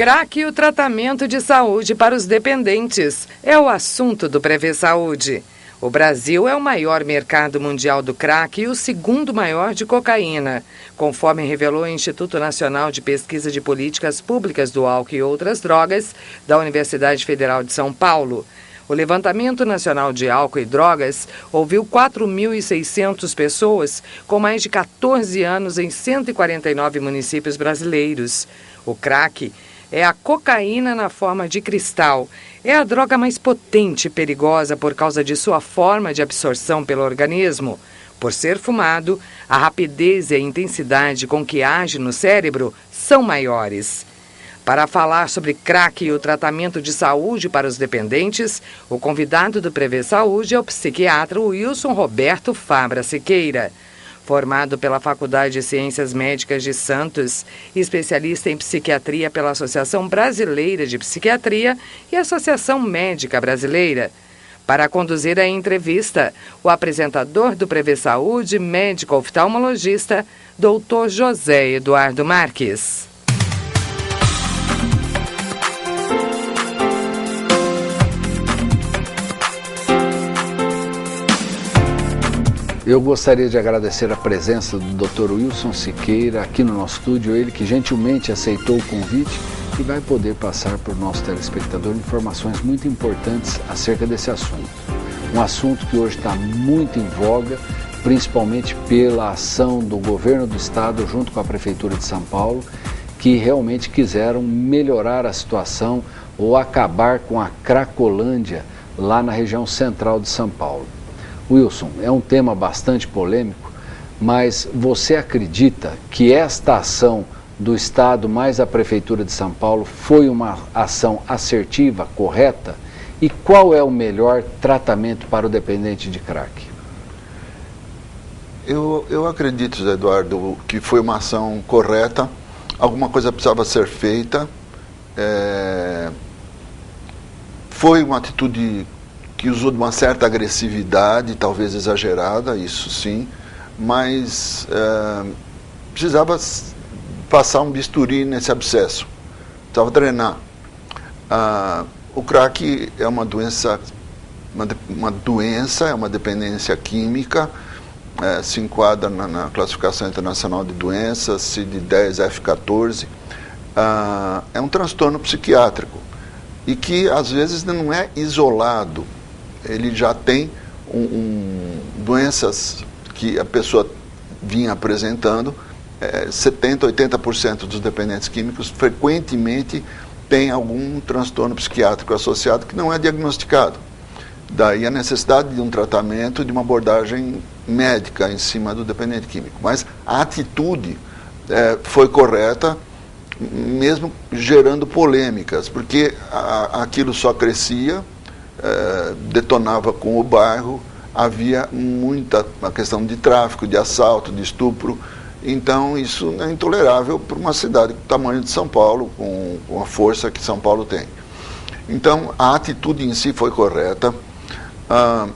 Crack e o tratamento de saúde para os dependentes é o assunto do Prevê Saúde. O Brasil é o maior mercado mundial do crack e o segundo maior de cocaína, conforme revelou o Instituto Nacional de Pesquisa de Políticas Públicas do Álcool e Outras Drogas, da Universidade Federal de São Paulo. O Levantamento Nacional de Álcool e Drogas ouviu 4.600 pessoas com mais de 14 anos em 149 municípios brasileiros. O crack é a cocaína na forma de cristal. É a droga mais potente e perigosa por causa de sua forma de absorção pelo organismo. Por ser fumado, a rapidez e a intensidade com que age no cérebro são maiores. Para falar sobre crack e o tratamento de saúde para os dependentes, o convidado do Prevê Saúde é o psiquiatra Wilson Roberto Fabra Siqueira. Formado pela Faculdade de Ciências Médicas de Santos, especialista em psiquiatria pela Associação Brasileira de Psiquiatria e Associação Médica Brasileira. Para conduzir a entrevista, o apresentador do Prevê Saúde, médico oftalmologista, Dr. José Eduardo Marques. Eu gostaria de agradecer a presença do Dr. Wilson Siqueira aqui no nosso estúdio, ele que gentilmente aceitou o convite e vai poder passar para o nosso telespectador informações muito importantes acerca desse assunto. Um assunto que hoje está muito em voga, principalmente pela ação do governo do estado junto com a Prefeitura de São Paulo, que realmente quiseram melhorar a situação ou acabar com a Cracolândia lá na região central de São Paulo. Wilson, é um tema bastante polêmico, mas você acredita que esta ação do Estado mais a Prefeitura de São Paulo foi uma ação assertiva, correta? E qual é o melhor tratamento para o dependente de crack? Eu acredito, José Eduardo, que foi uma ação correta, alguma coisa precisava ser feita, foi uma atitude que usou de uma certa agressividade, talvez exagerada, isso sim, mas precisava passar um bisturi nesse abscesso, precisava drenar. O crack é uma doença, é uma dependência química, se enquadra na classificação internacional de doenças, CID-10-F14, é um transtorno psiquiátrico e que às vezes não é isolado. Ele já tem doenças que a pessoa vinha apresentando, 70%, 80% dos dependentes químicos frequentemente tem algum transtorno psiquiátrico associado que não é diagnosticado. Daí a necessidade de um tratamento, de uma abordagem médica em cima do dependente químico. Mas a atitude foi correta, mesmo gerando polêmicas, porque aquilo só crescia, detonava com o bairro, havia a questão de tráfico, de assalto, de estupro. Então isso é intolerável para uma cidade do tamanho de São Paulo, com a força que São Paulo tem. Então a atitude em si foi correta.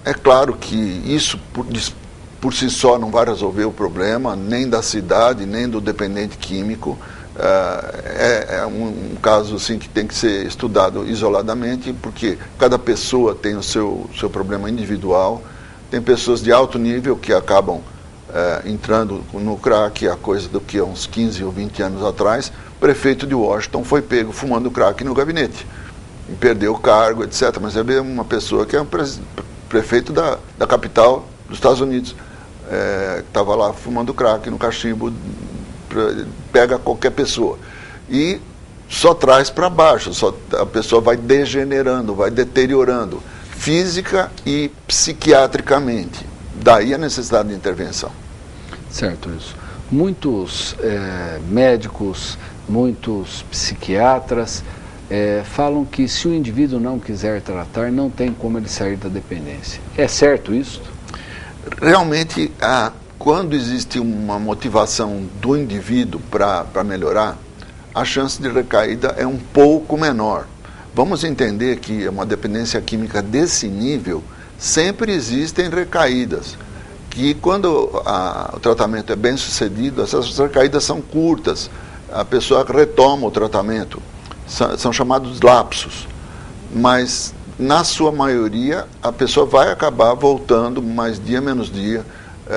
É claro que isso por si só não vai resolver o problema, nem da cidade, nem do dependente químico. É um caso assim, que tem que ser estudado isoladamente, porque cada pessoa tem o seu problema individual. Tem pessoas de alto nível que acabam entrando no crack, a coisa do que há uns 15 ou 20 anos atrás, o prefeito de Washington foi pego fumando crack no gabinete, e perdeu o cargo, etc. Mas é uma pessoa que é um prefeito da capital dos Estados Unidos, que estava lá fumando crack no cachimbo, pega qualquer pessoa e só traz para baixo, a pessoa vai degenerando, vai deteriorando física e psiquiatricamente. Daí a necessidade de intervenção. Certo, isso. Muitos médicos, muitos psiquiatras falam que se o indivíduo não quiser tratar, não tem como ele sair da dependência. É certo isso? Realmente, quando existe uma motivação do indivíduo para melhorar, a chance de recaída é um pouco menor. Vamos entender que uma dependência química desse nível, sempre existem recaídas, que quando o tratamento é bem sucedido, essas recaídas são curtas, a pessoa retoma o tratamento são chamados lapsos, mas na sua maioria a pessoa vai acabar voltando mais dia menos dia,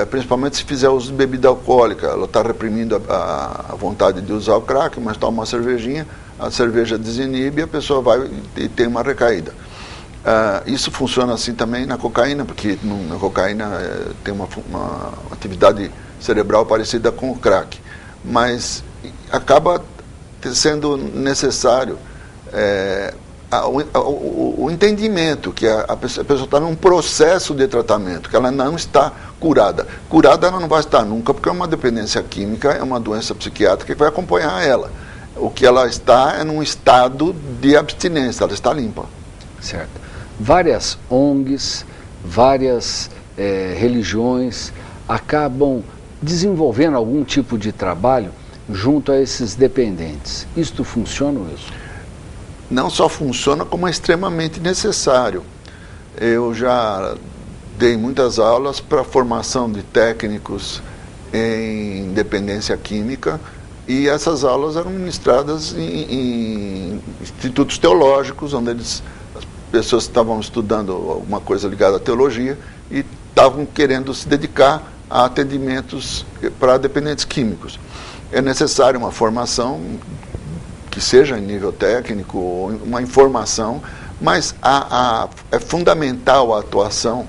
principalmente se fizer uso de bebida alcoólica. Ela está reprimindo a vontade de usar o crack, mas toma uma cervejinha, a cerveja desinibe e a pessoa vai e tem uma recaída. Isso funciona assim também na cocaína, porque na cocaína tem uma atividade cerebral parecida com o crack, mas acaba sendo necessário o entendimento que a pessoa está num processo de tratamento, que ela não está curada. Curada ela não vai estar nunca, porque é uma dependência química, é uma doença psiquiátrica que vai acompanhar ela. O que ela está é num estado de abstinência, ela está limpa. Certo. Várias ONGs, várias religiões acabam desenvolvendo algum tipo de trabalho junto a esses dependentes. Isto funciona, Wilson? Não só funciona, como é extremamente necessário. Eu já dei muitas aulas para formação de técnicos em dependência química, e essas aulas eram ministradas em institutos teológicos, onde as pessoas estavam estudando alguma coisa ligada à teologia e estavam querendo se dedicar a atendimentos para dependentes químicos. É necessário uma formação que seja em nível técnico, uma informação, mas é fundamental a atuação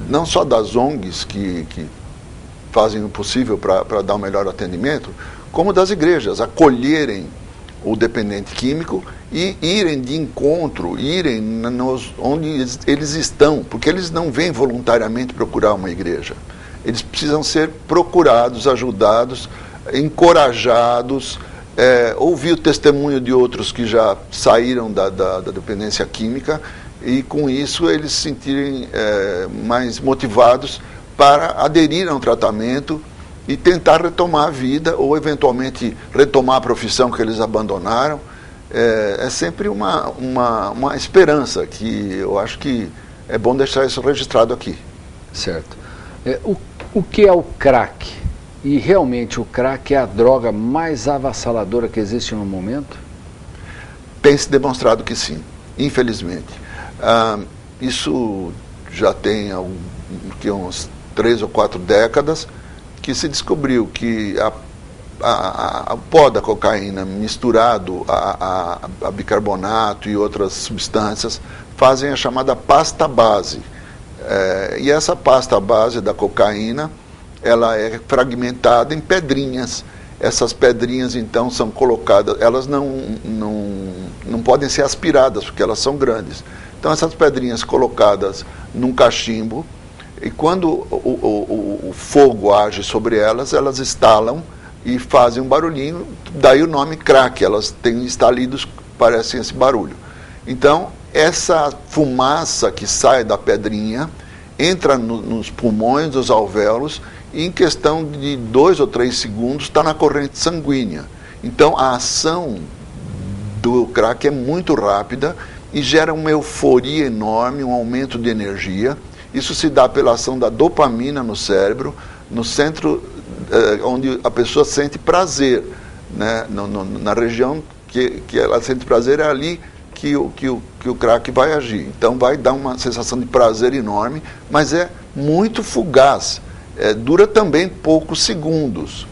não só das ONGs que fazem o possível para dar o melhor atendimento, como das igrejas, acolherem o dependente químico e irem de encontro, onde eles estão, porque eles não vêm voluntariamente procurar uma igreja. Eles precisam ser procurados, ajudados, encorajados, ouvir o testemunho de outros que já saíram da dependência química, e com isso eles se sentirem mais motivados para aderir a um tratamento e tentar retomar a vida ou eventualmente retomar a profissão que eles abandonaram. É sempre uma esperança que eu acho que é bom deixar isso registrado aqui. Certo. O que é o crack? E realmente o crack é a droga mais avassaladora que existe no momento? Tem se demonstrado que sim, infelizmente. Isso já tem uns 3 ou 4 décadas que se descobriu que o pó da cocaína misturado a bicarbonato e outras substâncias fazem a chamada pasta base. E essa pasta base da cocaína, ela é fragmentada em pedrinhas. Essas pedrinhas, então, são colocadas, elas não podem ser aspiradas, porque elas são grandes. Então, essas pedrinhas colocadas num cachimbo, e quando o fogo age sobre elas, elas estalam e fazem um barulhinho, daí o nome crack, elas têm estalidos que parecem esse barulho. Então, essa fumaça que sai da pedrinha entra nos pulmões, nos alvéolos, e em questão de 2 ou 3 segundos está na corrente sanguínea. Então, a ação do crack é muito rápida e gera uma euforia enorme, um aumento de energia. Isso se dá pela ação da dopamina no cérebro, no centro onde a pessoa sente prazer, né? Na região que ela sente prazer, é ali que o crack vai agir. Então vai dar uma sensação de prazer enorme, mas é muito fugaz, dura também poucos segundos.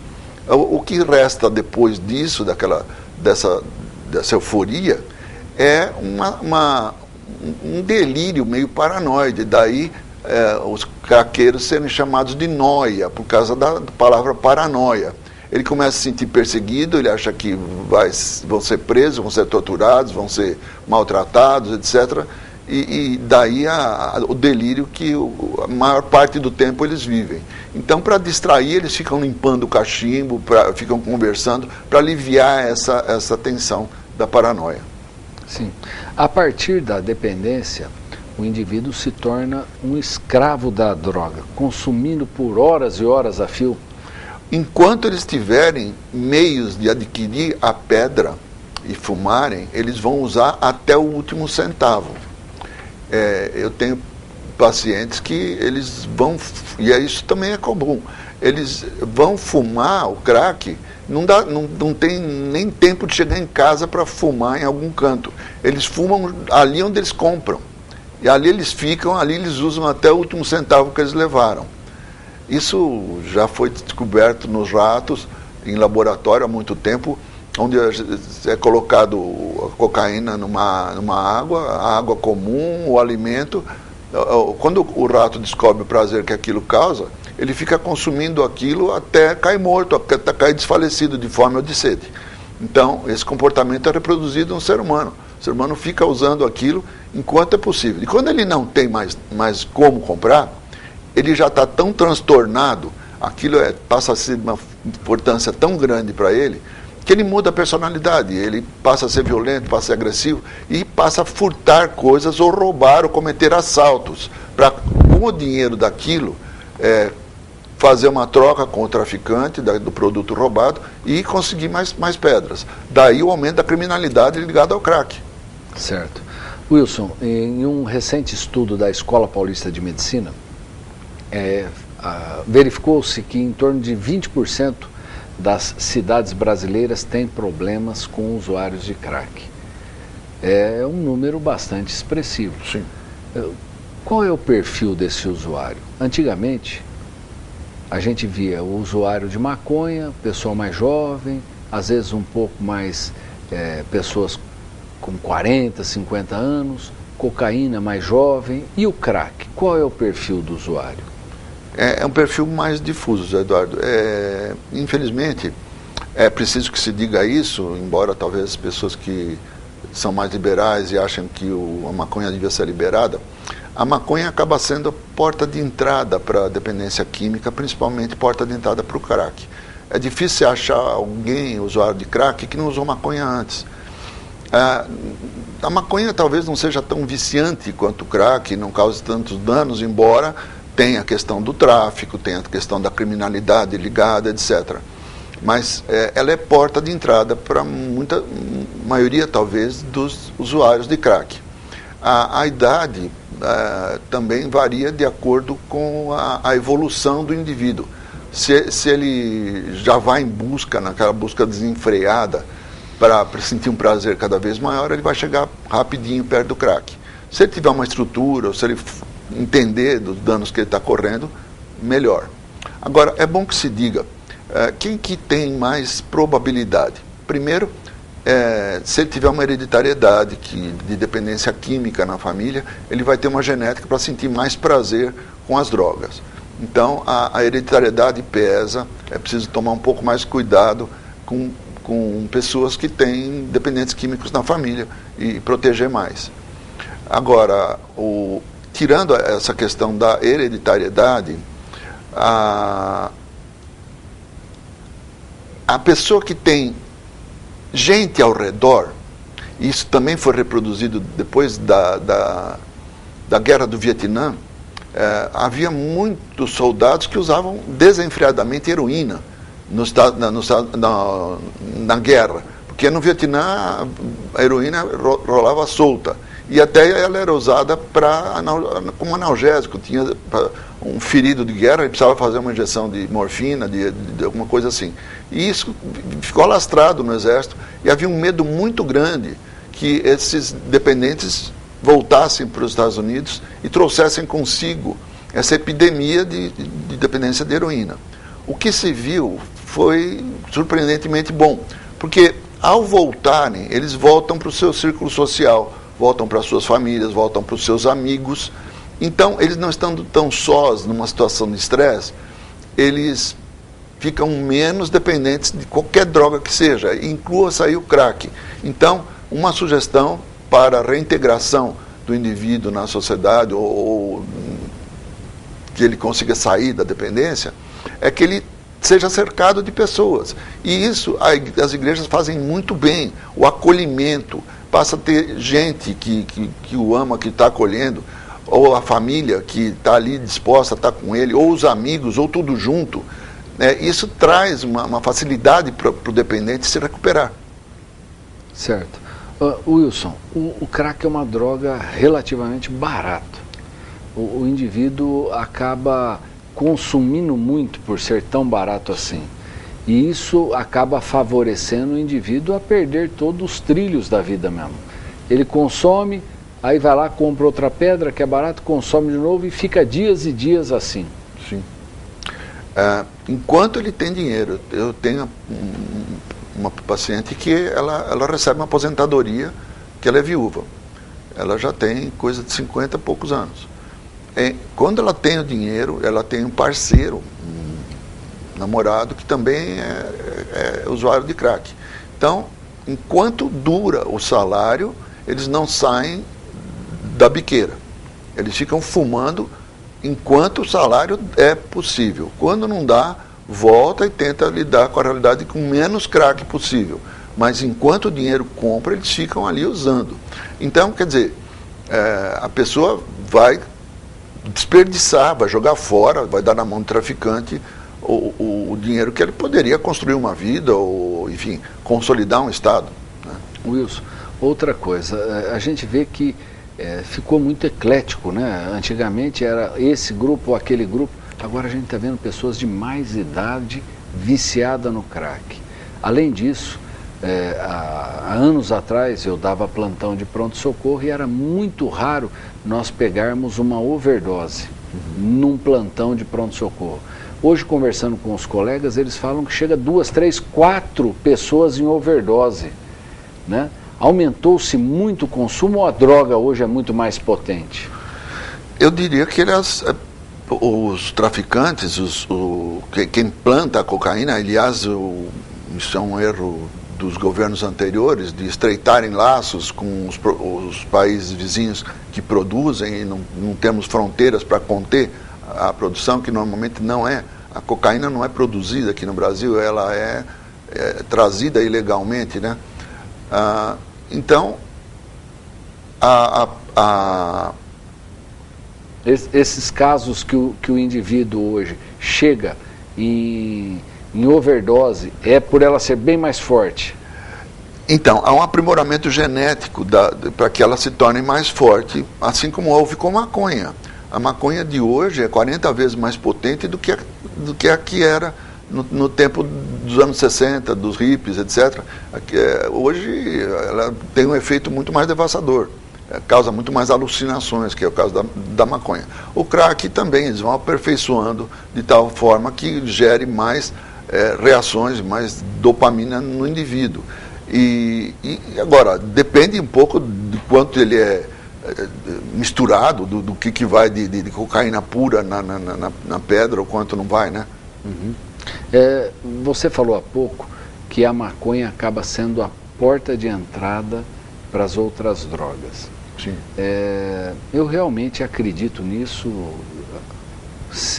O que resta depois disso, dessa euforia, é um delírio meio paranoide. Daí os craqueiros serem chamados de nóia, por causa da palavra paranoia. Ele começa a se sentir perseguido, ele acha que vão ser presos, vão ser torturados, vão ser maltratados, etc. E daí o delírio que a maior parte do tempo eles vivem. Então, para distrair, eles ficam limpando o cachimbo, ficam conversando, para aliviar essa tensão da paranoia. Sim. A partir da dependência, o indivíduo se torna um escravo da droga, consumindo por horas e horas a fio. Enquanto eles tiverem meios de adquirir a pedra e fumarem, eles vão usar até o último centavo. Eu tenho pacientes que eles vão, e isso também é comum, eles vão fumar o crack não tem nem tempo de chegar em casa para fumar em algum canto. Eles fumam ali onde eles compram. E ali eles ficam, ali eles usam até o último centavo que eles levaram. Isso já foi descoberto nos ratos, em laboratório há muito tempo, onde é colocado a cocaína numa água, a água comum, o alimento. Quando o rato descobre o prazer que aquilo causa, ele fica consumindo aquilo até cair morto, até cair desfalecido de fome ou de sede. Então, esse comportamento é reproduzido no ser humano. O ser humano fica usando aquilo enquanto é possível. E quando ele não tem mais como comprar, ele já está tão transtornado, aquilo passa a ser de uma importância tão grande para ele, que ele muda a personalidade, ele passa a ser violento, passa a ser agressivo e passa a furtar coisas ou roubar ou cometer assaltos, para com o dinheiro daquilo fazer uma troca com o traficante do produto roubado e conseguir mais pedras. Daí o aumento da criminalidade ligada ao crack. Certo. Wilson, em um recente estudo da Escola Paulista de Medicina, verificou-se que em torno de 20% das cidades brasileiras têm problemas com usuários de crack. É um número bastante expressivo. Sim. Qual é o perfil desse usuário? Antigamente, a gente via o usuário de maconha, pessoa mais jovem, às vezes um pouco mais pessoas com 40, 50 anos, cocaína mais jovem, e o crack? Qual é o perfil do usuário? É um perfil mais difuso, Zé Eduardo. Infelizmente, é preciso que se diga isso, embora talvez as pessoas que são mais liberais e acham que a maconha devia ser liberada, a maconha acaba sendo a porta de entrada para a dependência química, principalmente porta de entrada para o crack. É difícil achar alguém, usuário de crack, que não usou maconha antes. A maconha talvez não seja tão viciante quanto o crack, não cause tantos danos, embora tenha a questão do tráfico, tenha a questão da criminalidade ligada, etc. Mas ela é porta de entrada para muita maioria, talvez, dos usuários de crack. A idade também varia de acordo com a evolução do indivíduo. Se ele já vai em busca, naquela busca desenfreada, para sentir um prazer cada vez maior, ele vai chegar rapidinho perto do crack. Se ele tiver uma estrutura, ou se ele entender dos danos que ele está correndo, melhor. Agora, é bom que se diga, quem que tem mais probabilidade? Primeiro, se ele tiver uma hereditariedade de dependência química na família, ele vai ter uma genética para sentir mais prazer com as drogas. Então, a hereditariedade pesa, é preciso tomar um pouco mais cuidado com pessoas que têm dependentes químicos na família e proteger mais. Agora, tirando essa questão da hereditariedade, a pessoa que tem gente ao redor, isso também foi reproduzido depois da Guerra do Vietnã, havia muitos soldados que usavam desenfreadamente heroína na guerra, porque no Vietnã a heroína rolava solta. E até ela era usada como analgésico. Tinha um ferido de guerra, ele precisava fazer uma injeção de morfina, de alguma coisa assim. E isso ficou alastrado no exército. E havia um medo muito grande que esses dependentes voltassem para os Estados Unidos e trouxessem consigo essa epidemia de dependência de heroína. O que se viu foi surpreendentemente bom, porque ao voltarem, eles voltam para o seu círculo social, voltam para suas famílias, voltam para os seus amigos. Então, eles não estando tão sós numa situação de estresse, eles ficam menos dependentes de qualquer droga que seja, inclua-se aí o crack. Então, uma sugestão para a reintegração do indivíduo na sociedade, ou que ele consiga sair da dependência, é que ele seja cercado de pessoas. E isso as igrejas fazem muito bem, o acolhimento. Passa a ter gente que o ama, que está acolhendo, ou a família que está ali disposta a estar com ele, ou os amigos, ou tudo junto. Isso traz uma facilidade para o dependente se recuperar. Certo. Wilson, o crack é uma droga relativamente barata. O indivíduo acaba consumindo muito por ser tão barato assim. E isso acaba favorecendo o indivíduo a perder todos os trilhos da vida mesmo. Ele consome, aí vai lá, compra outra pedra que é barato, consome de novo e fica dias e dias assim. Sim. Enquanto ele tem dinheiro, eu tenho uma paciente que ela recebe uma aposentadoria, que ela é viúva. Ela já tem coisa de 50 e poucos anos. Quando ela tem o dinheiro, ela tem um parceiro, um namorado, que também é usuário de crack. Então, enquanto dura o salário, eles não saem da biqueira. Eles ficam fumando enquanto o salário é possível. Quando não dá, volta e tenta lidar com a realidade com menos crack possível. Mas enquanto o dinheiro compra, eles ficam ali usando. Então, quer dizer, a pessoa vai desperdiçar, vai jogar fora, vai dar na mão do traficante o dinheiro que ele poderia construir uma vida ou, enfim, consolidar um Estado. Né? Wilson, outra coisa, a gente vê que ficou muito eclético, né? Antigamente era esse grupo ou aquele grupo, agora a gente está vendo pessoas de mais idade viciadas no crack. Além disso, há anos atrás eu dava plantão de pronto-socorro e era muito raro nós pegarmos uma overdose num plantão de pronto-socorro. Hoje, conversando com os colegas, eles falam que chega 2, 3, 4 pessoas em overdose, né? Aumentou-se muito o consumo ou a droga hoje é muito mais potente? Eu diria que os traficantes, quem planta a cocaína, aliás, isso é um erro dos governos anteriores, de estreitarem laços com os países vizinhos que produzem, e não temos fronteiras para conter a produção, que normalmente não é. A cocaína não é produzida aqui no Brasil, ela é trazida ilegalmente, né? Então, esses casos que o indivíduo hoje chega em overdose, é por ela ser bem mais forte? Então, há um aprimoramento genético para que ela se torne mais forte, assim como houve com a maconha. A maconha de hoje é 40 vezes mais potente do que a que era no tempo dos anos 60, dos hippies, etc. Hoje ela tem um efeito muito mais devastador, causa muito mais alucinações, que é o caso da maconha. O crack também, eles vão aperfeiçoando de tal forma que gere mais reações, mais dopamina no indivíduo. E agora, depende um pouco de quanto ele é misturado, do que vai de cocaína pura na pedra, ou quanto não vai, né? Uhum. Você falou há pouco que a maconha acaba sendo a porta de entrada para as outras drogas. Sim. Eu realmente acredito nisso,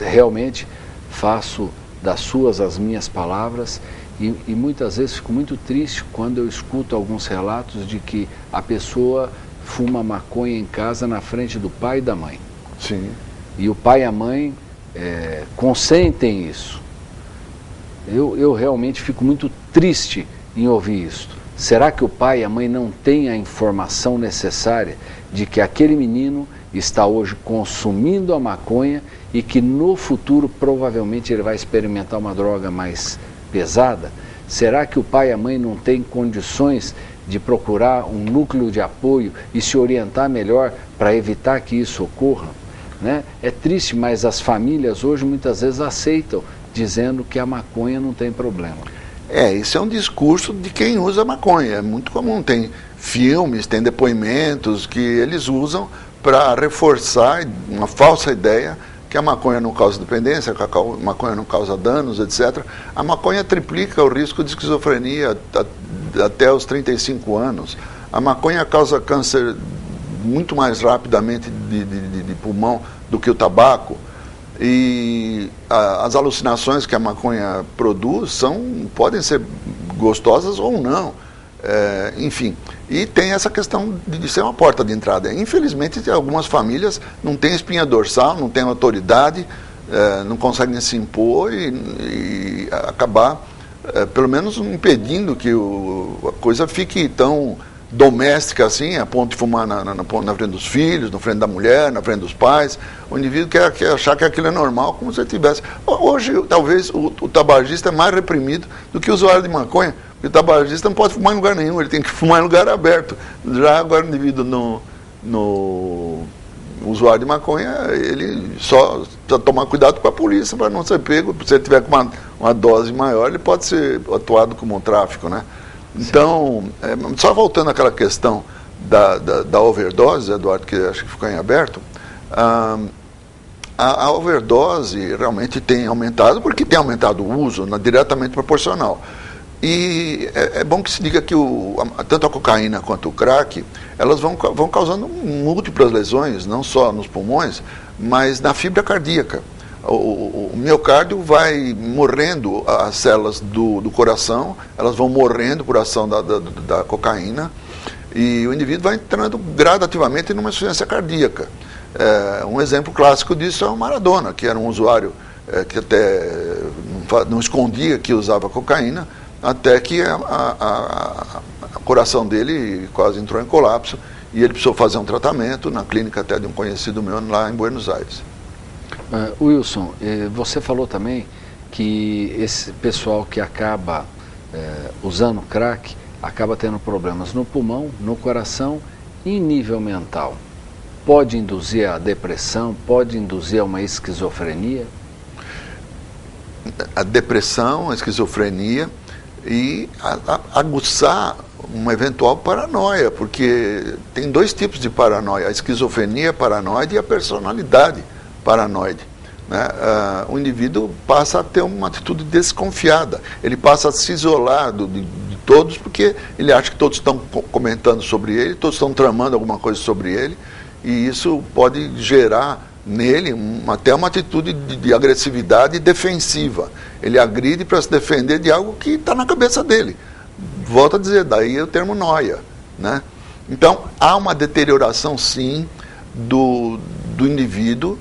realmente faço das suas as minhas palavras e muitas vezes fico muito triste quando eu escuto alguns relatos de que a pessoa fuma maconha em casa na frente do pai e da mãe. Sim. E o pai e a mãe consentem isso. Eu realmente fico muito triste em ouvir isso. Será que o pai e a mãe não têm a informação necessária de que aquele menino está hoje consumindo a maconha e que no futuro provavelmente ele vai experimentar uma droga mais pesada? Será que o pai e a mãe não têm condições de procurar um núcleo de apoio e se orientar melhor para evitar que isso ocorra? Né? É triste, mas as famílias hoje muitas vezes aceitam, dizendo que a maconha não tem problema. Isso é um discurso de quem usa maconha, é muito comum, tem filmes, tem depoimentos que eles usam para reforçar uma falsa ideia que a maconha não causa dependência, que a maconha não causa danos, etc. A maconha triplica o risco de esquizofrenia até os 35 anos. A maconha causa câncer muito mais rapidamente de pulmão do que o tabaco. E as alucinações que a maconha produz podem ser gostosas ou não. Enfim, e tem essa questão de ser uma porta de entrada. Infelizmente, algumas famílias não têm espinha dorsal, não têm autoridade, não conseguem se impor e acabar, pelo menos, impedindo que a coisa fique tão doméstica assim, a ponto de fumar na frente dos filhos, na frente da mulher, na frente dos pais. O indivíduo quer achar que aquilo é normal, como se ele tivesse. Hoje, talvez, o tabagista é mais reprimido do que o usuário de maconha, porque o tabagista não pode fumar em lugar nenhum, ele tem que fumar em lugar aberto. Já agora o indivíduo no usuário de maconha, ele só precisa tomar cuidado com a polícia para não ser pego. Se ele tiver com uma dose maior, ele pode ser atuado como um tráfico, né? Então, só voltando àquela questão da overdose, Eduardo, que acho que ficou em aberto, a overdose realmente tem aumentado, porque tem aumentado o uso diretamente proporcional. E é bom que se diga que tanto a cocaína quanto o crack, elas vão causando múltiplas lesões, não só nos pulmões, mas na fibra cardíaca. O miocárdio vai morrendo, as células do coração, elas vão morrendo por ação da cocaína, e o indivíduo vai entrando gradativamente numa insuficiência cardíaca. Um exemplo clássico disso é o Maradona, que era um usuário que até não escondia que usava cocaína, até que o coração dele quase entrou em colapso e ele precisou fazer um tratamento na clínica até de um conhecido meu lá em Buenos Aires. Wilson, você falou também que esse pessoal que acaba usando crack acaba tendo problemas no pulmão, no coração e em nível mental. Pode induzir a depressão, pode induzir a uma esquizofrenia? A depressão, a esquizofrenia e aguçar uma eventual paranoia, porque tem dois tipos de paranoia, a esquizofrenia paranoide e a personalidade paranoide, né? O indivíduo passa a ter uma atitude desconfiada, ele passa a se isolar de todos, porque ele acha que todos estão comentando sobre ele, todos estão tramando alguma coisa sobre ele, e isso pode gerar nele até uma atitude de agressividade defensiva. Ele agride para se defender de algo que está na cabeça dele. Volto a dizer, daí o termo nóia, né? Então, há uma deterioração, sim, do indivíduo,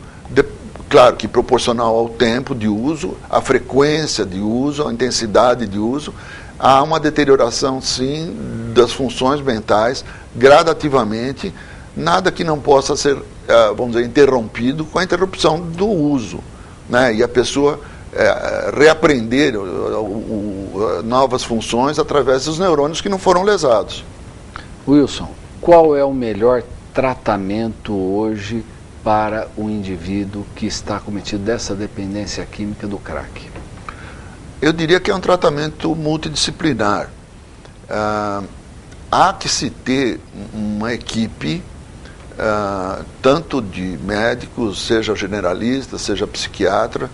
claro que proporcional ao tempo de uso, à frequência de uso, à intensidade de uso. Há uma deterioração, sim, das funções mentais, gradativamente, nada que não possa ser, vamos dizer, interrompido com a interrupção do uso, né? E a pessoa reaprender novas funções através dos neurônios que não foram lesados. Wilson, qual é o melhor tratamento hoje para o indivíduo que está cometido dessa dependência química do crack? Eu diria que é um tratamento multidisciplinar. Há que se ter uma equipe, tanto de médicos, seja generalista, seja psiquiatra.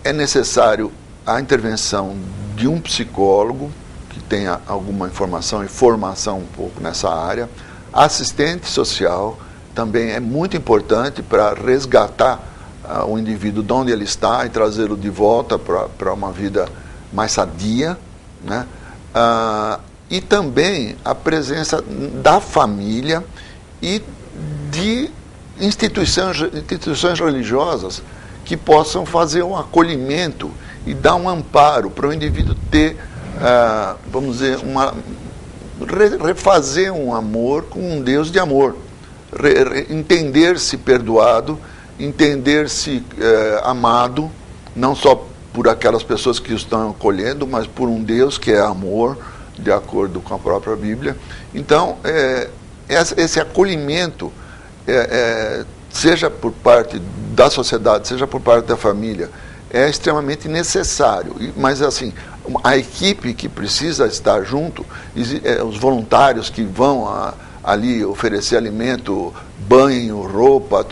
É necessário a intervenção de um psicólogo que tenha alguma informação e formação um pouco nessa área. Assistente social também é muito importante para resgatar o indivíduo de onde ele está e trazê-lo de volta para uma vida mais sadia, né? E também a presença da família e de instituições religiosas que possam fazer um acolhimento e dar um amparo para o indivíduo ter, vamos dizer, refazer um amor com um Deus de amor, entender-se perdoado, entender-se amado, não só por aquelas pessoas que o estão acolhendo, mas por um Deus que é amor, de acordo com a própria Bíblia. Então, esse acolhimento, seja por parte da sociedade, seja por parte da família, é extremamente necessário. Mas, assim, a equipe que precisa estar junto, os voluntários que vão ali oferecer alimento, banho, roupa,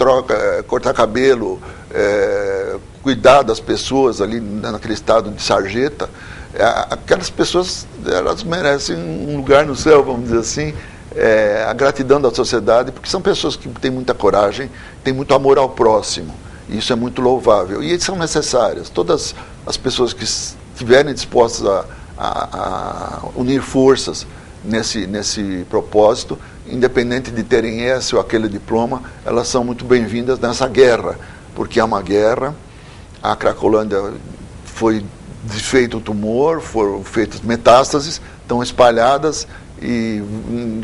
cortar cabelo, cuidar das pessoas ali naquele estado de sarjeta, aquelas pessoas, elas merecem um lugar no céu, vamos dizer assim, a gratidão da sociedade, porque são pessoas que têm muita coragem, têm muito amor ao próximo, e isso é muito louvável, e são necessárias. Todas as pessoas que estiverem dispostas a unir forças nesse propósito, independente de terem esse ou aquele diploma, elas são muito bem-vindas nessa guerra, porque é uma guerra. A Cracolândia foi desfeito o tumor, foram feitas metástases, estão espalhadas, e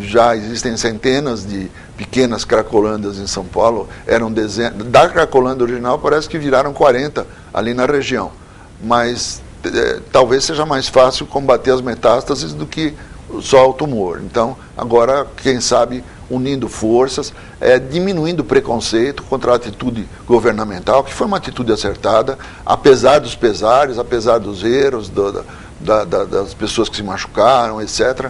já existem centenas de pequenas cracolândias em São Paulo, eram dezenas, da cracolândia original parece que viraram 40 ali na região, mas talvez seja mais fácil combater as metástases do que só o tumor. Então, agora, quem sabe, unindo forças, diminuindo o preconceito contra a atitude governamental, que foi uma atitude acertada, apesar dos pesares, apesar dos erros, das pessoas que se machucaram, etc.,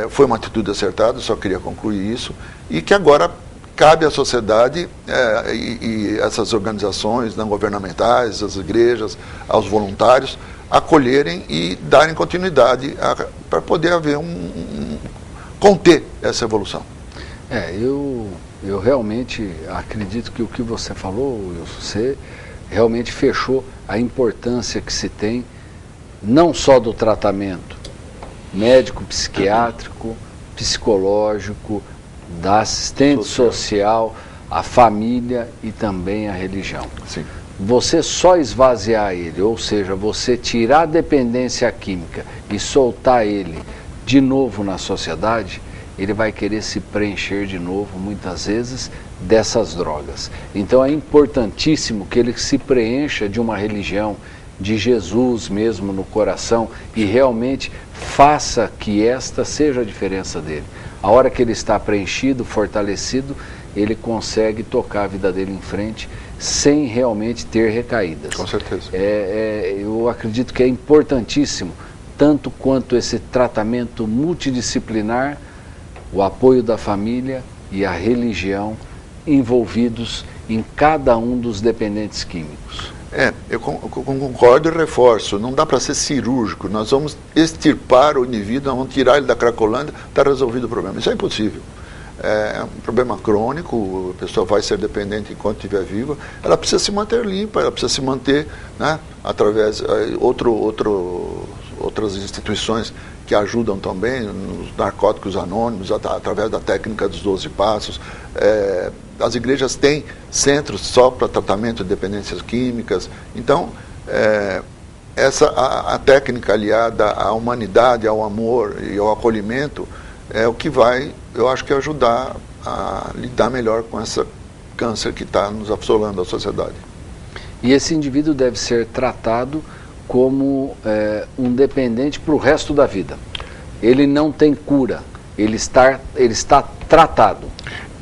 foi uma atitude acertada, só queria concluir isso, e que agora cabe à sociedade e essas organizações não governamentais, as igrejas, aos voluntários, acolherem e darem continuidade para poder haver conter essa evolução. Eu realmente acredito que o que você falou, Wilson, você realmente fechou a importância que se tem não só do tratamento médico, psiquiátrico, psicológico, da assistente social, a família e também a religião. Sim. Você só esvaziar ele, ou seja, você tirar a dependência química e soltar ele de novo na sociedade, ele vai querer se preencher de novo, muitas vezes, dessas drogas. Então é importantíssimo que ele se preencha de uma religião, de Jesus mesmo no coração, e realmente faça que esta seja a diferença dele. A hora que ele está preenchido, fortalecido, ele consegue tocar a vida dele em frente sem realmente ter recaídas. Com certeza. Eu acredito que é importantíssimo, tanto quanto esse tratamento multidisciplinar, o apoio da família e a religião envolvidos em cada um dos dependentes químicos. Eu concordo e reforço, não dá para ser cirúrgico, nós vamos extirpar o indivíduo, nós vamos tirar ele da cracolândia, está resolvido o problema. Isso é impossível. É um problema crônico, a pessoa vai ser dependente enquanto estiver viva, ela precisa se manter limpa, ela precisa se manter, né, através outras instituições que ajudam também, nos narcóticos anônimos, através da técnica dos 12 passos. As igrejas têm centros só para tratamento de dependências químicas. Então, a técnica aliada à humanidade, ao amor e ao acolhimento é o que vai, eu acho que ajudar a lidar melhor com esse câncer que está nos assolando a sociedade. E esse indivíduo deve ser tratado como um dependente para o resto da vida. Ele não tem cura, ele está tratado.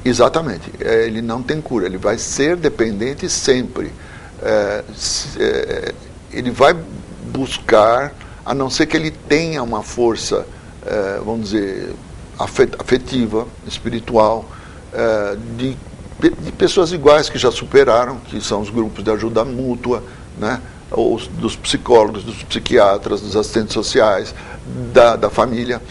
Exatamente, ele não tem cura, ele vai ser dependente sempre. Ele vai buscar, a não ser que ele tenha uma força, vamos dizer, afetiva, espiritual, de pessoas iguais que já superaram, que são os grupos de ajuda mútua, né? Ou dos psicólogos, dos psiquiatras, dos assistentes sociais, da família.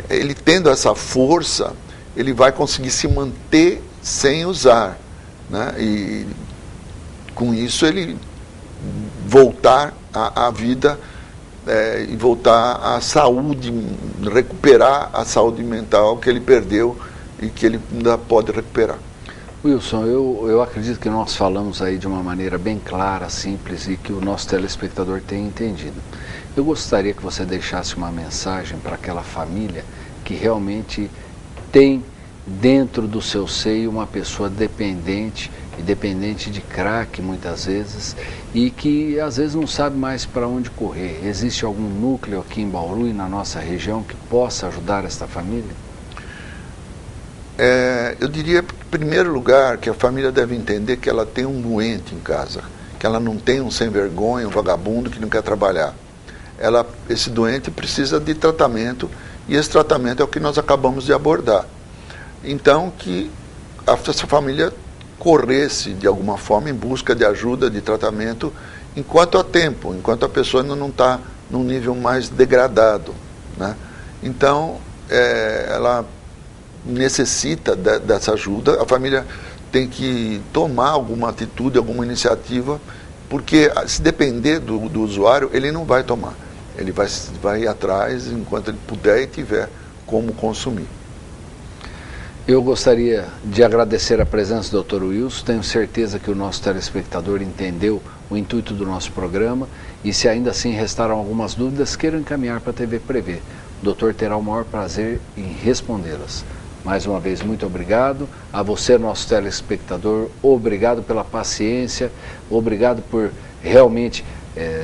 Ele tendo essa força, ele vai conseguir se manter sem usar, né? E com isso ele voltar à vida e voltar à saúde, recuperar a saúde mental que ele perdeu e que ele ainda pode recuperar. Wilson, eu acredito que nós falamos aí de uma maneira bem clara, simples e que o nosso telespectador tenha entendido. Eu gostaria que você deixasse uma mensagem para aquela família que realmente tem dentro do seu seio uma pessoa dependente, e dependente de crack muitas vezes, e que às vezes não sabe mais para onde correr. Existe algum núcleo aqui em Bauru e na nossa região que possa ajudar esta família? Eu diria, em primeiro lugar, que a família deve entender que ela tem um doente em casa, que ela não tem um sem vergonha, um vagabundo que não quer trabalhar. Esse doente precisa de tratamento, e esse tratamento é o que nós acabamos de abordar. Então, que essa família corresse, de alguma forma, em busca de ajuda, de tratamento, enquanto há tempo, enquanto a pessoa ainda não está num nível mais degradado, né? Então, ela necessita dessa ajuda, a família tem que tomar alguma atitude, alguma iniciativa, porque se depender do usuário, ele não vai tomar. Ele vai ir atrás enquanto ele puder e tiver como consumir. Eu gostaria de agradecer a presença do Dr. Wilson, tenho certeza que o nosso telespectador entendeu o intuito do nosso programa e se ainda assim restaram algumas dúvidas, queiram encaminhar para a TV Prevê. o doutor terá o maior prazer em respondê-las. Mais uma vez, muito obrigado. A você, nosso telespectador, obrigado pela paciência, obrigado por realmente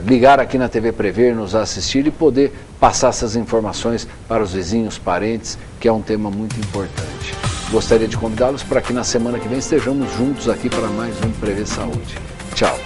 ligar aqui na TV Prever, nos assistir e poder passar essas informações para os vizinhos, parentes, que é um tema muito importante. Gostaria de convidá-los para que na semana que vem estejamos juntos aqui para mais um Prever Saúde. Tchau.